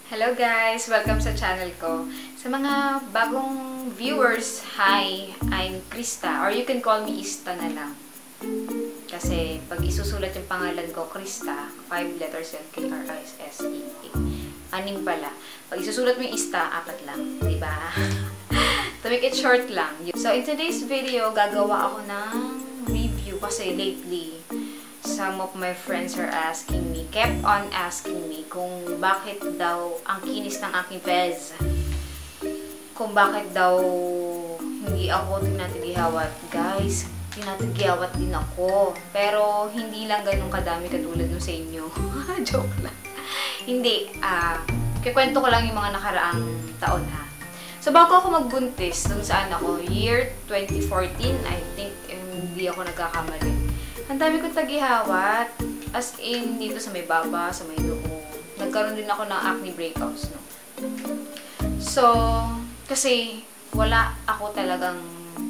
Hello guys! Welcome sa channel ko. Sa mga bagong viewers, hi! I'm Krista, or you can call me Ista na lang. Kasi pag isusulat yung pangalan ko, Krista, 5 letters yan, K-R-I-S-S-E-A. 6 pala. Pag isusulat mo yung Ista, 4 lang. Diba? To make it short lang. So in today's video, gagawa ako ng review kasi lately, some of my friends are asking me, kept on asking me kung bakit daw ang kinis ng aking fez. Kung bakit daw hindi ako tinatigihawat. Guys, tinatigihawat din ako. Pero hindi lang ganun kadami katulad nung sa inyo. Joke lang. Hindi. Kikwento ko lang yung mga nakaraang taon ha. So bago ako magbuntis, dun saan ako, year 2014, I think, hindi ako nagkakamali. Ang dami kong tagihawat. As in, dito sa may baba, sa may noo. Nagkaroon din ako ng acne breakouts, no? So, kasi wala ako talagang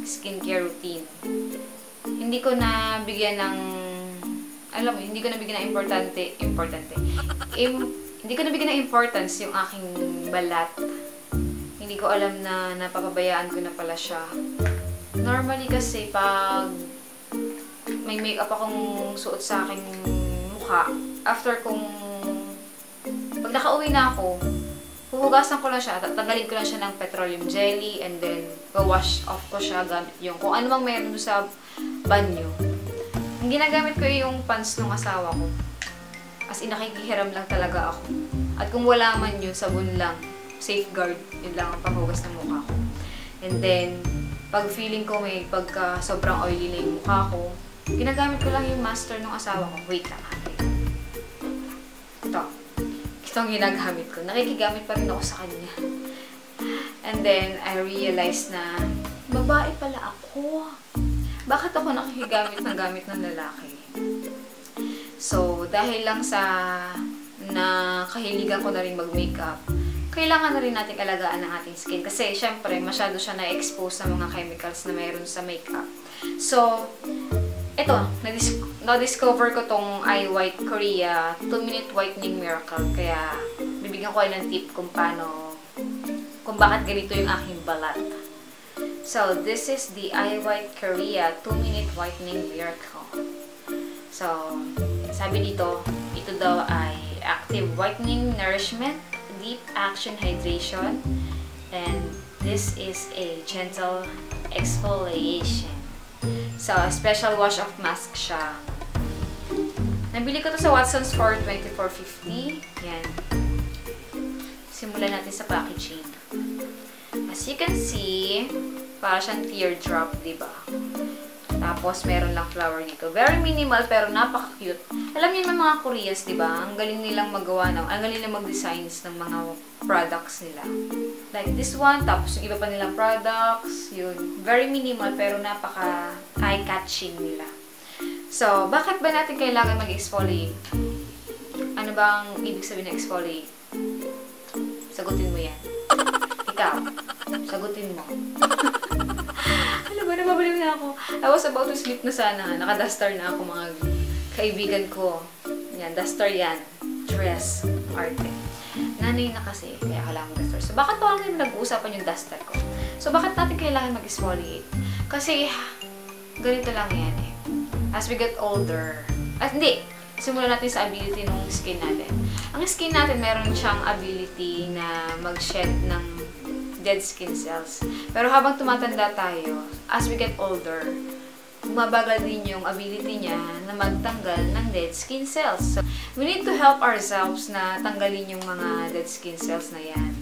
skincare routine. Hindi ko na bigyan ng, alam mo, hindi ko na bigyan ng hindi ko na bigyan ng importance yung aking balat. Hindi ko alam na napapabayaan ko na pala siya. Normally kasi, pag may makeup akong suot sa aking mukha, after pag nakauwi na ako, huhugasan ko lang siya, tanggalin ko lang siya ng petroleum jelly, and then wash off ko siya gamit yung kung ano mang meron sa banyo. Ang ginagamit ko yung pants ng asawa ko. As in, nakikihiram lang talaga ako. At kung wala man yun, sabon lang, safeguard, yun lang ang panghugas ng mukha ko. And then, pag feeling ko may pagka sobrang oily na yung mukha ko, ginagamit ko lang yung master ng asawa ko. Wait lang. Ito. Ito ang ginagamit ko. Nakikigamit pa rin ako sa kanya. And then, I realized na, babae pala ako. Bakit ako nakikigamit ng gamit ng lalaki? So, dahil lang sa kahiligan ko na rin mag-makeup, kailangan na rin natin alagaan ng ating skin. Kasi, syempre, masyado siya na-expose sa mga chemicals na mayroon sa makeup. So, ito, na-discover ko tong Eye White Korea 2-minute Whitening Miracle. Kaya, bibigyan ko kayo ng tip kung bakit ganito yung aking balat. So, this is the Eye White Korea 2-minute Whitening Miracle. So, sabi dito, ito daw ay active whitening nourishment, deep action hydration, and this is a gentle exfoliation. So, a special wash of mask siya. Nabili ko to sa Watson's for $24.50. Yan. Simulan natin sa packaging. As you can see, para siyang teardrop, diba? Tapos, meron lang flower dito. Very minimal, pero napaka-cute. Alam niyo yung mga Koreans, diba? Ang galing nilang magawa ang galing nilang mag-designs ng mga products nila. Like this one, tapos yung iba pa nilang products, yun. Very minimal, pero napaka eye-catching nila. So, bakit ba natin kailangan mag-exfoliate? Ano bang ibig sabihin ng exfoliate? Sagutin mo yan. Ikaw, sagutin mo. Alam ba, nababaliw na ako. I was about to sleep na sana. Naka-duster na ako, mga kaibigan ko. Yan, duster yan. Dress, arte. Nanay na kasi, kaya kailangan mag-duster. So, bakit pa naman nag-uusapan yung duster ko? So, bakit natin kailangan mag-exfoliate? Kasi, ganito lang yan eh. As we get older, hindi, simulan natin sa ability ng skin natin. Ang skin natin, meron siyang ability na mag-shed ng dead skin cells. Pero habang tumatanda tayo, as we get older, bumabagal din yung ability niya na magtanggal ng dead skin cells. So, we need to help ourselves na tanggalin yung mga dead skin cells na yan.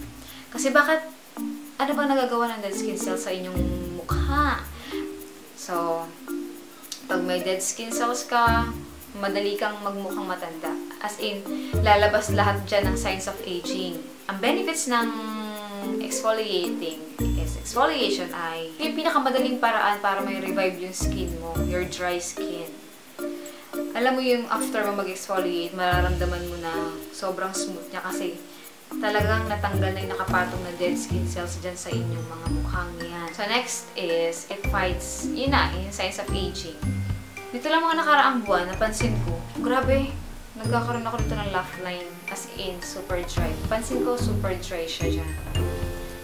Kasi ano ba nagagawa ng dead skin cells sa inyong mukha? So, pag may dead skin cells ka, madali kang magmukhang matanda. As in, lalabas lahat dyan ng signs of aging. Ang benefits ng exfoliation ay yung pinakamadaling paraan para may revive yung skin mo, your dry skin. Alam mo yung after mo mag-exfoliate, mararamdaman mo na sobrang smooth niya kasi talagang natanggal na yung nakapatong na dead skin cells dyan sa inyong mga mukhang yan. So next is, it fights, yun na, yung signs of aging. Dito lang mga nakaraang buwan, napansin ko, grabe, nagkakaroon ako dito ng laugh line. As in, super dry. Pansin ko, super dry siya dyan.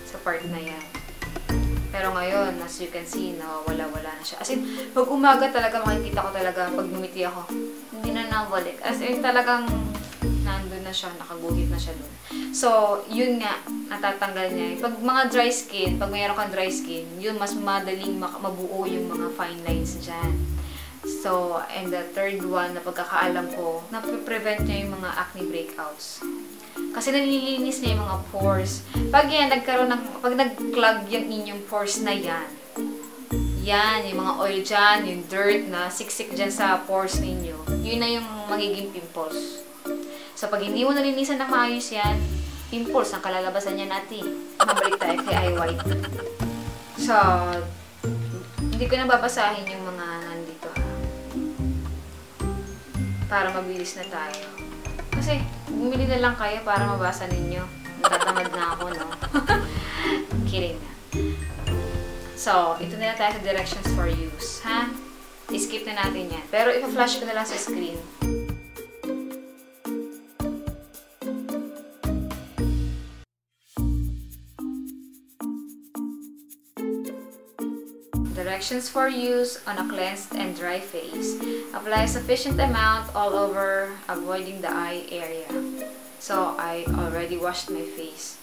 Sa part na yan. Pero ngayon, as you can see, nawawala-wala na siya. As in, pag umaga talaga, makikita ko talaga, pag bumiti ako, hindi na nabalik. As in, talagang nandun na siya, nakaguhit na siya dun. So, yun nga, natatanggal niya. Pag mga dry skin, pag mayroon kang dry skin, yun, mas madaling mabuo yung mga fine lines dyan. So, and the third one na pagkakaalam ko, nape-prevent niya yung mga acne breakouts. Kasi nalilinis niya yung mga pores. Pag yan, pag nag-clog yung inyong pores na yan, yung mga oil dyan, yung dirt na siksik dyan sa pores ninyo, yun na yung magiging pimples. So, pag hindi mo nalinisan ng maayos yan, pimples ang kalalabasan niya natin. Mabalik tayo kay Eye White. So, hindi ko na babasahin yung mga nandito para mabilis na tayo. Kasi, bumili na lang kayo para mabasa ninyo. Natatamad na ako, no? Kidding na. So, ito na lang tayo sa directions for use, ha? I-skip na natin yan. Pero, ipa-flash ko na lang sa screen. Directions for use on a cleansed and dry face. Apply a sufficient amount all over, avoiding the eye area. So, I already washed my face.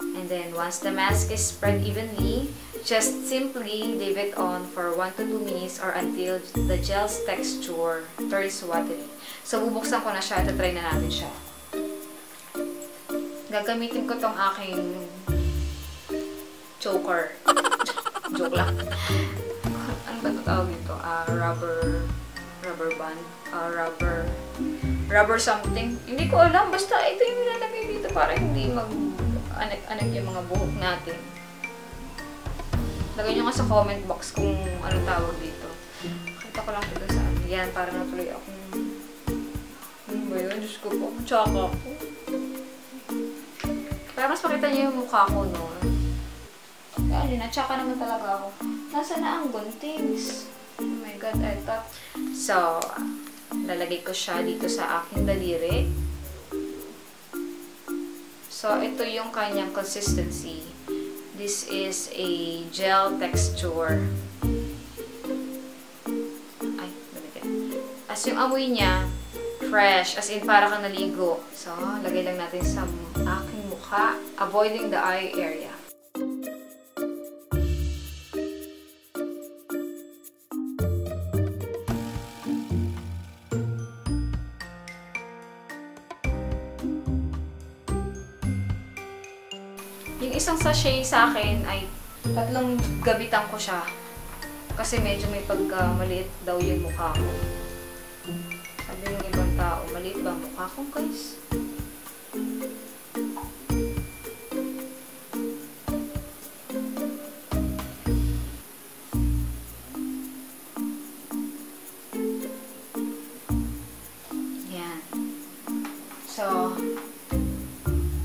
And then, once the mask is spread evenly, just simply leave it on for 1 to 2 minutes or until the gel's texture turns watery. So, bubuksan ko na siya at try na natin siya. Gagamitin ko tong aking choker. Joke lang. Ano ba ito tawag dito? Rubber band. Rubber something. Hindi ko alam. Basta ito yung nilalagay dito para hindi mag-anak yung mga buhok natin. Lagay nyo nga sa comment box kung anong tawag dito. Kita ko lang ito sa ano. Yan, para natuloy akong... Ano ba yun? Diyos ko po. Tsaka ako. Para mas makita nyo yung mukha ko, no? Yan, na-tsaka naman talaga ako. Nasaan na ang guntings? Oh my God, I thought. So, lalagay ko siya dito sa aking daliri. So, ito yung kanyang consistency. This is a gel texture. Ay, nalagay. As yung amoy niya, fresh. As in, para kang naligo. So, lagay lang natin sa aking mukha. Avoiding the eye area. Yung isang sachet sa akin ay 3 gabitan ko siya. Kasi medyo may pagka-maliit daw yung mukha ko. Sabi ng ibang tao, maliit ba ang mukha ko, guys? Yan. So,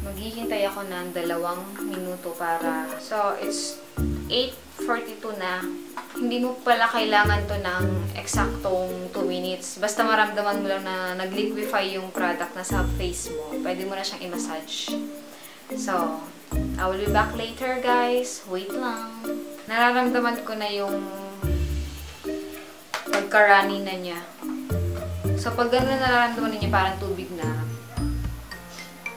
maghihintay ako ng 2 minuto para... So, it's 8:42 na. Hindi mo pala kailangan to ng eksaktong 2 minutes. Basta maramdaman mo lang na nag-liquefy yung product na sa face mo. Pwede mo na siyang i-massage. So, I will be back later, guys. Wait lang. Nararamdaman ko na yung pagkarani na niya. So, pag gano'n nararamdaman niya parang tubig na,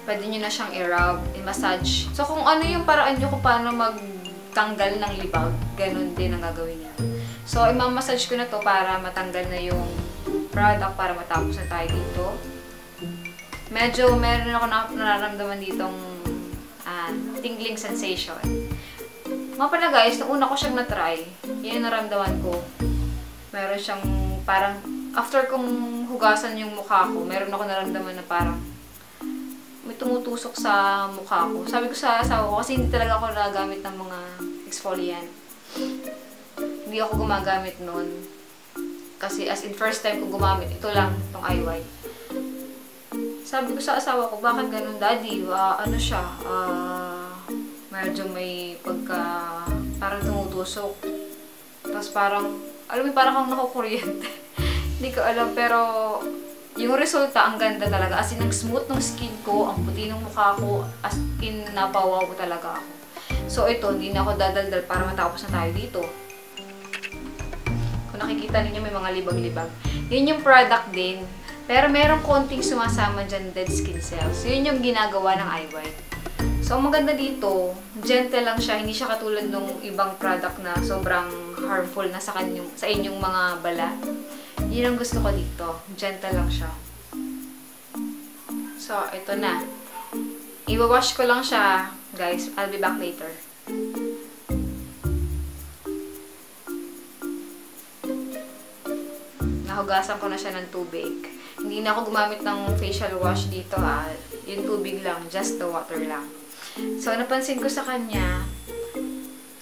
pwede nyo na siyang i-rub, i-massage. So, kung ano yung paraan nyo kung paano magtanggal ng libag, ganun din ang gagawin niyo. So, i-massage ko na to para matanggal na yung product para matapos na tayo dito. Medyo meron ako nararamdaman ditong tingling sensation. Mga pala guys, nung una ko siyang na-try, yun yung naramdaman ko. Meron siyang parang, after kong hugasan yung mukha ko, meron ako naramdaman na parang may tumutusok sa mukha ko. Sabi ko sa asawa ko, kasi hindi talaga ako nagagamit ng mga exfoliant. Hindi ako gumagamit nun. Kasi as in first time ko gumamit, ito lang, itong Eye White. Sabi ko sa asawa ko, bakit ganun, daddy? Ano siya? Medyo may pagka, parang tumutusok. Tapos parang, alam mo, parang kang nakukuryente. Hindi ko alam, pero yung resulta, ang ganda talaga. As in, ang smooth ng skin ko, ang puti ng mukha ko, as in, napawaw talaga ako. So, ito, hindi na ako dadaldal para matapos na tayo dito. Kung nakikita ninyo, may mga libag-libag. Yun yung product din. Pero merong konting sumasama dyan, dead skin cells. Yun yung ginagawa ng eye white. So, ang maganda dito, gentle lang siya. Hindi siya katulad ng ibang product na sobrang harmful na sa inyong mga balat. Yun ang gusto ko dito. Gentle lang siya. So, ito na. Iwawash ko lang siya, guys. I'll be back later. Nahugasan ko na siya ng tubig. Hindi na ako gumamit ng facial wash dito, ha. Yung tubig lang. Just the water lang. So, napansin ko sa kanya,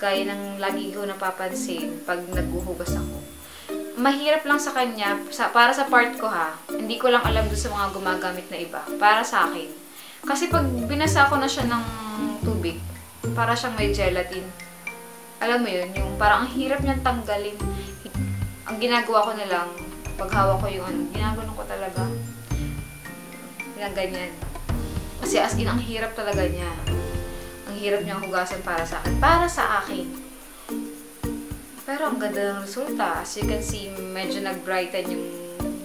gaya ng lagi ko napapansin pag naghuhugas ako. Mahirap lang sa kanya, para sa part ko ha, hindi ko lang alam doon sa mga gumagamit na iba, para sa akin. Kasi pag binasa ko na siya ng tubig, para siyang may gelatin. Alam mo yun, yung parang ang hirap niyang tanggalin. Ang ginagawa ko na lang, pag hawak ko yung ginagawa ko talaga. Ganyan. Kasi as in, ang hirap talaga niya. Ang hirap niyang hugasan para sa akin. Para sa akin. Pero ang ganda ng resulta. As you can see, medyo nag-brighten yung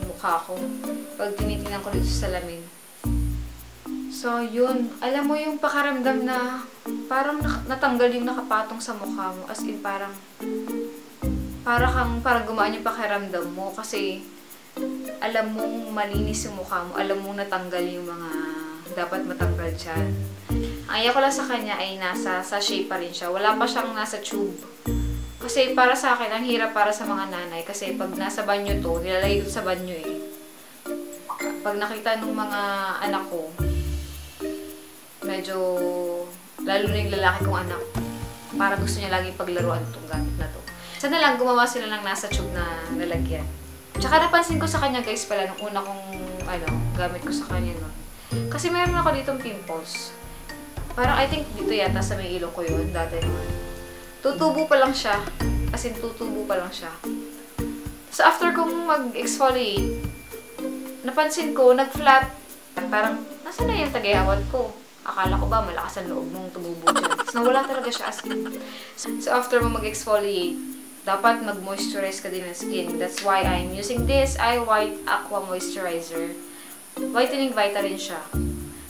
mukha ko pag tinitingnan ko dito sa salamin. So, yun. Alam mo yung pakaramdam na parang natanggal yung nakapatong sa mukha mo. As in, parang gumaan yung pakiramdam mo. Kasi, alam mong malinis yung mukha mo. Alam mong natanggal yung mga dapat matanggal dyan. Ang ayaw ko lang sa kanya ay nasa sachet pa rin siya. Wala pa siyang nasa tube. Kasi para sa akin, ang hirap para sa mga nanay. Kasi pag nasa banyo to, nilalagay ko sa banyo eh. Pag nakita ng mga anak ko, medyo, lalo na yung lalaki kong anak, para gusto niya lagi paglaruan itong gamit na to. Sana lang gumawa sila ng nasa tube na lalagyan. Tsaka napansin ko sa kanya guys pala, nung una kong gamit ko sa kanya nun. Kasi meron ako ditong pimples. Parang I think dito yata sa may ilong ko yun, dati naman. Tutubo pa lang siya. As in, tutubo pa lang siya. So, after kong mag-exfoliate, napansin ko, nag-flat. Parang, nasa na yung tagayawat ko? Akala ko ba, malakas ang loob mong tumubo dyan. So, nawala talaga siya as in. So, after mo mag-exfoliate, dapat mag-moisturize ka din ng skin. That's why I'm using this Eye White Aqua Moisturizer. Whitening Vitamin siya.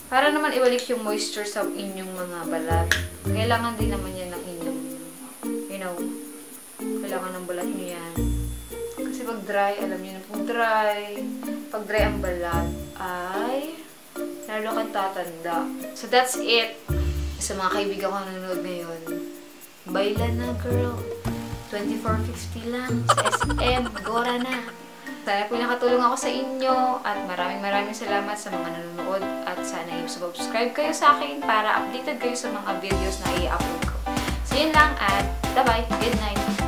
Para naman ibalik yung moisture sa inyong mga balat. Kailangan din naman yan ng inyong kailangan ng balat nyo yan. Kasi pag dry, alam nyo na pag dry ang balat, ay lalo kang tatanda. So that's it. Sa mga kaibigan ko nanonood ngayon, baila na girl. 24.50 lang sa SM. Gora na. Sana po nakatulong ako sa inyo at maraming salamat sa mga nanonood at sana yung subscribe kayo sa akin para updated kayo sa mga videos na i-upload ko. So yun lang at bye-bye. Good night.